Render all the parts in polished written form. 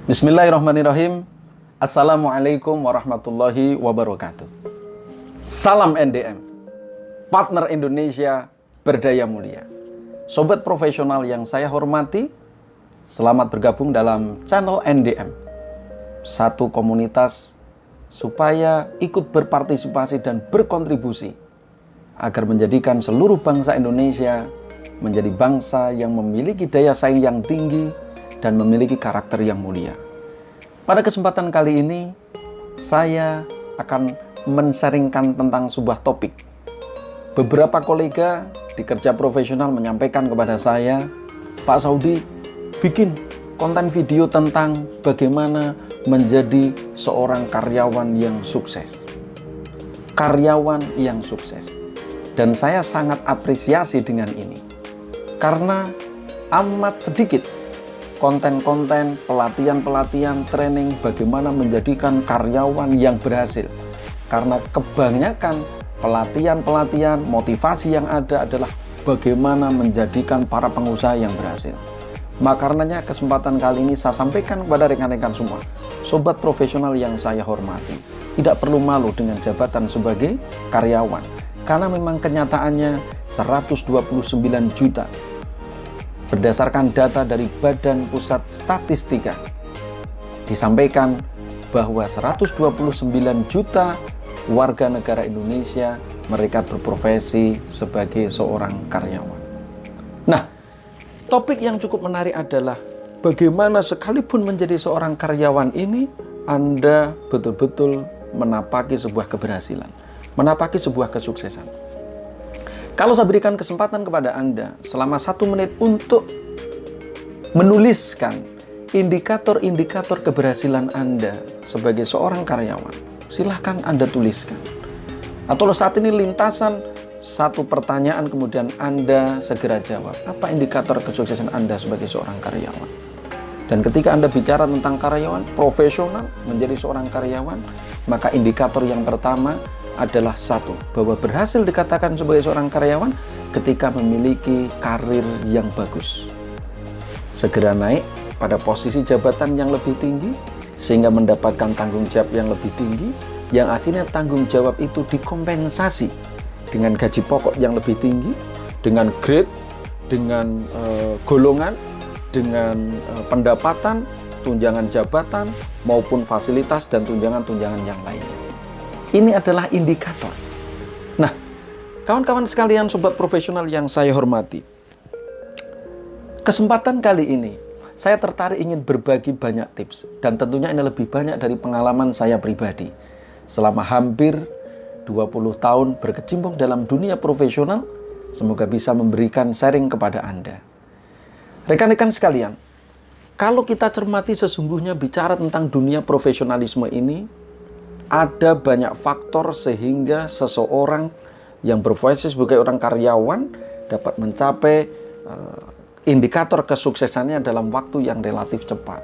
Bismillahirrahmanirrahim. Assalamualaikum warahmatullahi wabarakatuh. Salam NDM, partner Indonesia berdaya mulia. Sobat profesional yang saya hormati, selamat bergabung dalam channel NDM. Satu komunitas supaya ikut berpartisipasi dan berkontribusi agar menjadikan seluruh bangsa Indonesia menjadi bangsa yang memiliki daya saing yang tinggi dan memiliki karakter yang mulia. Pada kesempatan kali ini, saya akan men-sharingkan tentang sebuah topik. Beberapa kolega di kerja profesional menyampaikan kepada saya, Pak Saudi, bikin konten video tentang bagaimana menjadi seorang karyawan yang sukses. Karyawan yang sukses. Dan saya sangat apresiasi dengan ini. Karena amat sedikit konten-konten, pelatihan-pelatihan, training bagaimana menjadikan karyawan yang berhasil. Karena kebanyakan pelatihan-pelatihan, motivasi yang ada adalah bagaimana menjadikan para pengusaha yang berhasil. Maka karenanya kesempatan kali ini saya sampaikan kepada rekan-rekan semua, sobat profesional yang saya hormati, tidak perlu malu dengan jabatan sebagai karyawan. Karena memang kenyataannya 129 juta. Berdasarkan data dari Badan Pusat Statistika, disampaikan bahwa 129 juta warga negara Indonesia mereka berprofesi sebagai seorang karyawan. Nah, topik yang cukup menarik adalah bagaimana sekalipun menjadi seorang karyawan ini, Anda betul-betul menapaki sebuah keberhasilan, menapaki sebuah kesuksesan. Kalau saya berikan kesempatan kepada Anda selama 1 menit untuk menuliskan indikator-indikator keberhasilan Anda sebagai seorang karyawan, silahkan Anda tuliskan. Atau saat ini lintasan satu pertanyaan kemudian Anda segera jawab. Apa indikator kesuksesan Anda sebagai seorang karyawan? Dan ketika Anda bicara tentang karyawan, profesional menjadi seorang karyawan, maka indikator yang pertama adalah satu, bahwa berhasil dikatakan sebagai seorang karyawan ketika memiliki karir yang bagus. Segera naik pada posisi jabatan yang lebih tinggi, sehingga mendapatkan tanggung jawab yang lebih tinggi, yang akhirnya tanggung jawab itu dikompensasi dengan gaji pokok yang lebih tinggi, dengan grade, dengan golongan, dengan pendapatan, tunjangan jabatan, maupun fasilitas dan tunjangan-tunjangan yang lainnya. Ini adalah indikator. Nah, kawan-kawan sekalian, sobat profesional yang saya hormati, kesempatan kali ini saya tertarik ingin berbagi banyak tips, dan tentunya ini lebih banyak dari pengalaman saya pribadi. Selama hampir 20 tahun berkecimpung dalam dunia profesional, semoga bisa memberikan sharing kepada Anda. Rekan-rekan sekalian, kalau kita cermati sesungguhnya bicara tentang dunia profesionalisme ini, ada banyak faktor sehingga seseorang yang berprofesi sebagai orang karyawan dapat mencapai indikator kesuksesannya dalam waktu yang relatif cepat.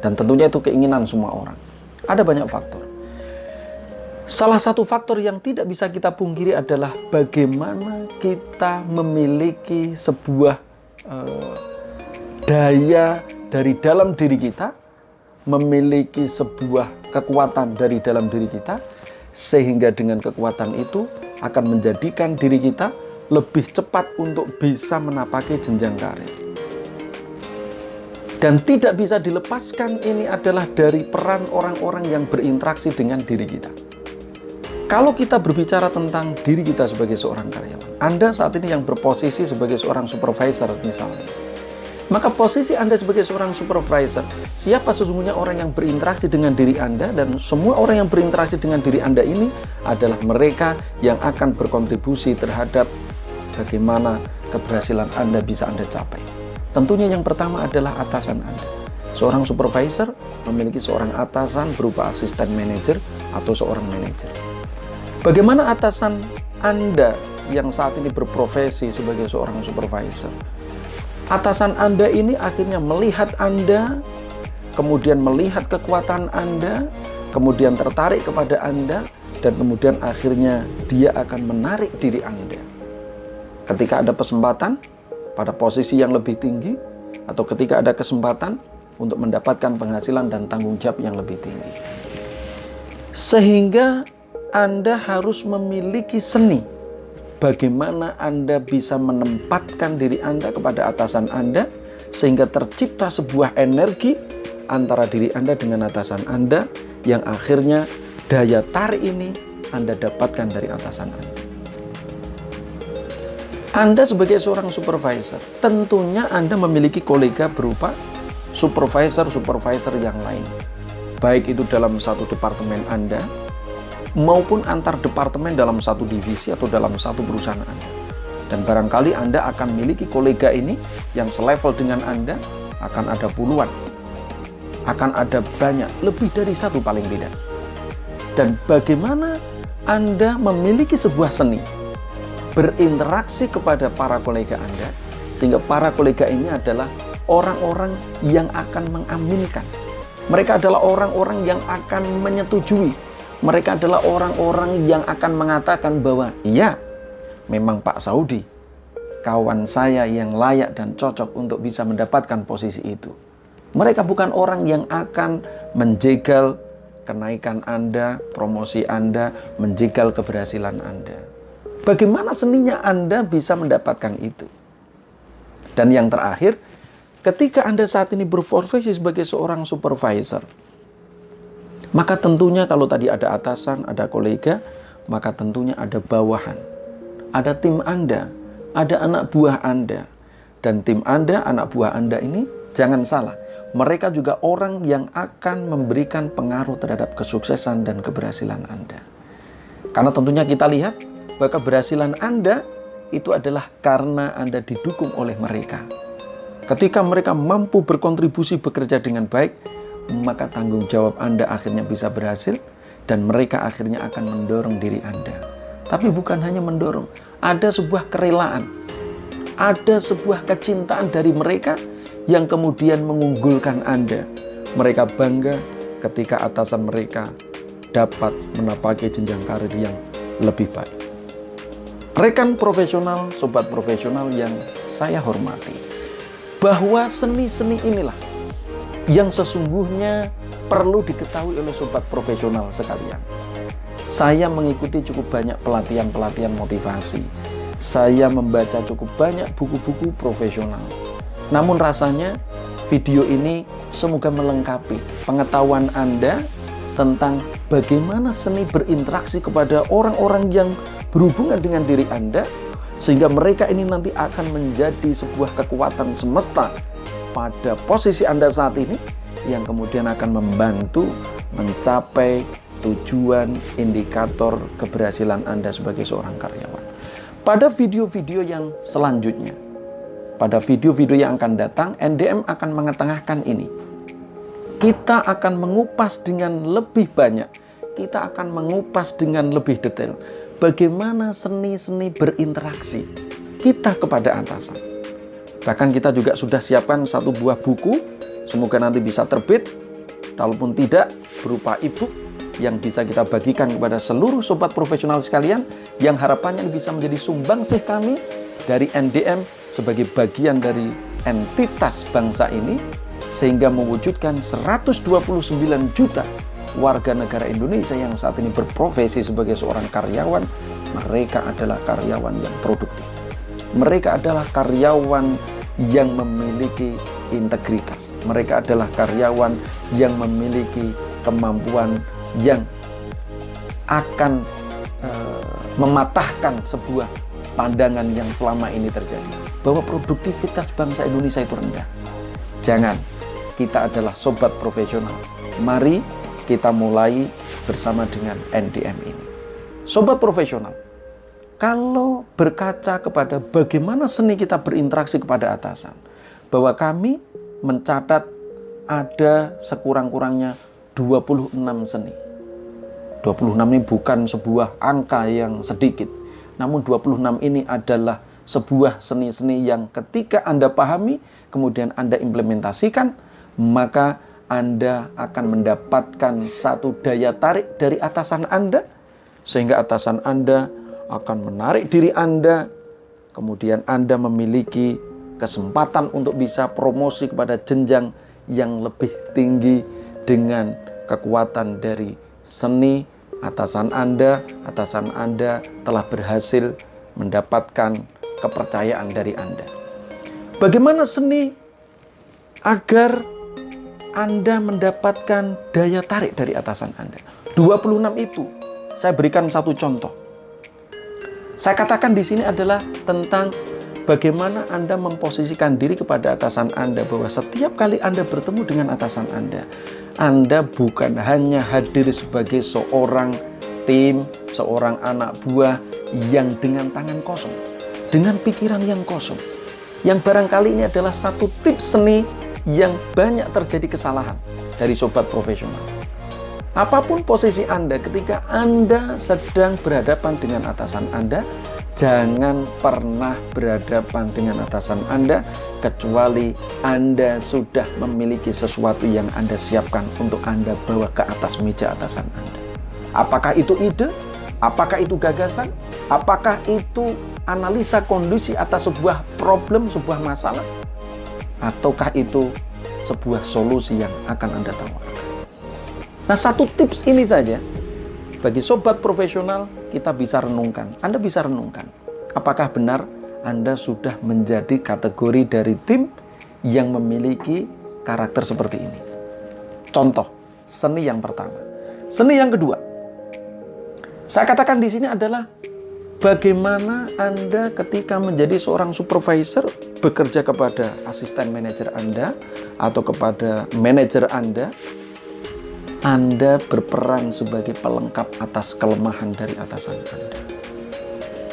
Dan tentunya itu keinginan semua orang. Ada banyak faktor. Salah satu faktor yang tidak bisa kita pungkiri adalah bagaimana kita memiliki sebuah daya dari dalam diri kita, memiliki sebuah kekuatan dari dalam diri kita, sehingga dengan kekuatan itu akan menjadikan diri kita lebih cepat untuk bisa menapaki jenjang karir. Dan tidak bisa dilepaskan ini adalah dari peran orang-orang yang berinteraksi dengan diri kita. Kalau kita berbicara tentang diri kita sebagai seorang karyawan, Anda saat ini yang berposisi sebagai seorang supervisor misalnya, maka posisi Anda sebagai seorang supervisor, siapa sesungguhnya orang yang berinteraksi dengan diri Anda, dan semua orang yang berinteraksi dengan diri Anda ini adalah mereka yang akan berkontribusi terhadap bagaimana keberhasilan Anda bisa Anda capai. Tentunya yang pertama adalah atasan Anda. Seorang supervisor memiliki seorang atasan berupa asisten manajer atau seorang manajer. Bagaimana atasan Anda yang saat ini berprofesi sebagai seorang supervisor? Atasan Anda ini akhirnya melihat Anda, kemudian melihat kekuatan Anda, kemudian tertarik kepada Anda, dan kemudian akhirnya dia akan menarik diri Anda. Ketika ada kesempatan pada posisi yang lebih tinggi, atau ketika ada kesempatan untuk mendapatkan penghasilan dan tanggung jawab yang lebih tinggi. Sehingga Anda harus memiliki seni. Bagaimana Anda bisa menempatkan diri Anda kepada atasan Anda, sehingga tercipta sebuah energi antara diri Anda dengan atasan Anda, yang akhirnya daya tarik ini Anda dapatkan dari atasan Anda. Anda sebagai seorang supervisor, tentunya Anda memiliki kolega berupa supervisor yang lain. Baik itu dalam satu departemen Anda, maupun antar departemen dalam satu divisi atau dalam satu perusahaan Anda. Dan barangkali Anda akan memiliki kolega ini yang selevel dengan Anda, akan ada puluhan. Akan ada banyak, lebih dari satu paling tidak. Dan bagaimana Anda memiliki sebuah seni berinteraksi kepada para kolega Anda, sehingga para kolega ini adalah orang-orang yang akan mengaminkan. Mereka adalah orang-orang yang akan menyetujui. Mereka adalah orang-orang yang akan mengatakan bahwa iya, memang Pak Saudi, kawan saya yang layak dan cocok untuk bisa mendapatkan posisi itu. Mereka bukan orang yang akan menjegal kenaikan Anda, promosi Anda, menjegal keberhasilan Anda. Bagaimana seninya Anda bisa mendapatkan itu? Dan yang terakhir, ketika Anda saat ini berprofesi sebagai seorang supervisor, maka tentunya kalau tadi ada atasan, ada kolega, maka tentunya ada bawahan. Ada tim Anda, ada anak buah Anda. Dan tim Anda, anak buah Anda ini, jangan salah, mereka juga orang yang akan memberikan pengaruh terhadap kesuksesan dan keberhasilan Anda. Karena tentunya kita lihat, bahwa keberhasilan Anda itu adalah karena Anda didukung oleh mereka. Ketika mereka mampu berkontribusi bekerja dengan baik, maka tanggung jawab Anda akhirnya bisa berhasil dan mereka akhirnya akan mendorong diri Anda. Tapi bukan hanya mendorong, ada sebuah kerelaan, ada sebuah kecintaan dari mereka yang kemudian mengunggulkan Anda. Mereka bangga ketika atasan mereka dapat menapaki jenjang karir yang lebih baik. Rekan profesional, sobat profesional yang saya hormati, bahwa seni-seni inilah yang sesungguhnya perlu diketahui oleh sobat profesional sekalian. Saya mengikuti cukup banyak pelatihan-pelatihan motivasi. Saya membaca cukup banyak buku-buku profesional. Namun rasanya video ini semoga melengkapi pengetahuan Anda tentang bagaimana seni berinteraksi kepada orang-orang yang berhubungan dengan diri Anda, sehingga mereka ini nanti akan menjadi sebuah kekuatan semesta pada posisi Anda saat ini, yang kemudian akan membantu mencapai tujuan indikator keberhasilan Anda sebagai seorang karyawan. Pada video-video yang selanjutnya, pada video-video yang akan datang, NDM akan mengetengahkan ini. Kita akan mengupas dengan lebih banyak, kita akan mengupas dengan lebih detail bagaimana seni-seni berinteraksi kita kepada atasan. Bahkan kita juga sudah siapkan satu buah buku, semoga nanti bisa terbit, kalaupun tidak berupa e-book yang bisa kita bagikan kepada seluruh sobat profesional sekalian, yang harapannya bisa menjadi sumbangsih kami dari NDM sebagai bagian dari entitas bangsa ini, sehingga mewujudkan 129 juta warga negara Indonesia yang saat ini berprofesi sebagai seorang karyawan. Mereka adalah karyawan yang produktif. Mereka adalah karyawan yang memiliki integritas. Mereka adalah karyawan yang memiliki kemampuan yang akan mematahkan sebuah pandangan yang selama ini terjadi, bahwa produktivitas bangsa Indonesia itu rendah. Jangan, kita adalah sobat profesional. Mari kita mulai bersama dengan NDM ini. Sobat profesional, kalau berkaca kepada bagaimana seni kita berinteraksi kepada atasan, bahwa kami mencatat ada sekurang-kurangnya 26 seni. 26 ini bukan sebuah angka yang sedikit, namun 26 ini adalah sebuah seni-seni yang ketika Anda pahami, kemudian Anda implementasikan, maka Anda akan mendapatkan satu daya tarik dari atasan Anda, sehingga atasan Anda akan menarik diri Anda, kemudian Anda memiliki kesempatan untuk bisa promosi kepada jenjang yang lebih tinggi dengan kekuatan dari seni. Atasan Anda telah berhasil mendapatkan kepercayaan dari Anda. Bagaimana seni agar Anda mendapatkan daya tarik dari atasan Anda? 26 itu saya berikan satu contoh. Saya katakan di sini adalah tentang bagaimana Anda memposisikan diri kepada atasan Anda, bahwa setiap kali Anda bertemu dengan atasan Anda bukan hanya hadir sebagai seorang tim, seorang anak buah yang dengan tangan kosong, dengan pikiran yang kosong. Yang barangkali ini adalah satu tips seni yang banyak terjadi kesalahan dari sobat profesional. Apapun posisi Anda, ketika Anda sedang berhadapan dengan atasan Anda, jangan pernah berhadapan dengan atasan Anda kecuali Anda sudah memiliki sesuatu yang Anda siapkan untuk Anda bawa ke atas meja atasan Anda. Apakah itu ide? Apakah itu gagasan? Apakah itu analisa kondisi atas sebuah problem, sebuah masalah? Ataukah itu sebuah solusi yang akan Anda tawarkan? Nah, satu tips ini saja bagi sobat profesional kita bisa renungkan. Anda bisa renungkan, apakah benar Anda sudah menjadi kategori dari tim yang memiliki karakter seperti ini? Contoh, seni yang pertama. Seni yang kedua, saya katakan di sini adalah bagaimana Anda ketika menjadi seorang supervisor, bekerja kepada asisten manajer Anda atau kepada manajer Anda berperan sebagai pelengkap atas kelemahan dari atasan Anda.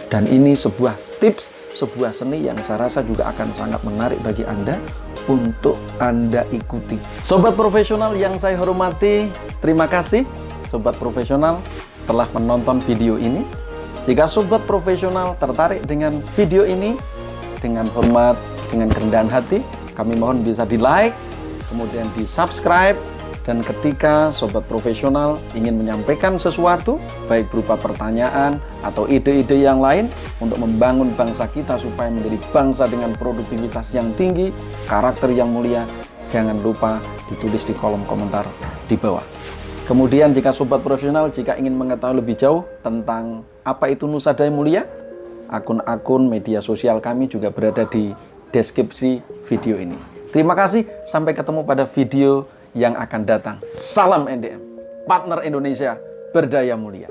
Dan ini sebuah tips, sebuah seni yang saya rasa juga akan sangat menarik bagi Anda untuk Anda ikuti. Sobat profesional yang saya hormati, terima kasih sobat profesional telah menonton video ini. Jika sobat profesional tertarik dengan video ini, dengan hormat, dengan kerendahan hati, kami mohon bisa di-like, kemudian di-subscribe. Dan ketika sobat profesional ingin menyampaikan sesuatu, baik berupa pertanyaan atau ide-ide yang lain untuk membangun bangsa kita supaya menjadi bangsa dengan produktivitas yang tinggi, karakter yang mulia, jangan lupa ditulis di kolom komentar di bawah. Kemudian jika sobat profesional jika ingin mengetahui lebih jauh tentang apa itu Nusa Daya Mulia, akun-akun media sosial kami juga berada di deskripsi video ini. Terima kasih, sampai ketemu pada video yang akan datang. Salam NDM, partner Indonesia berdaya mulia.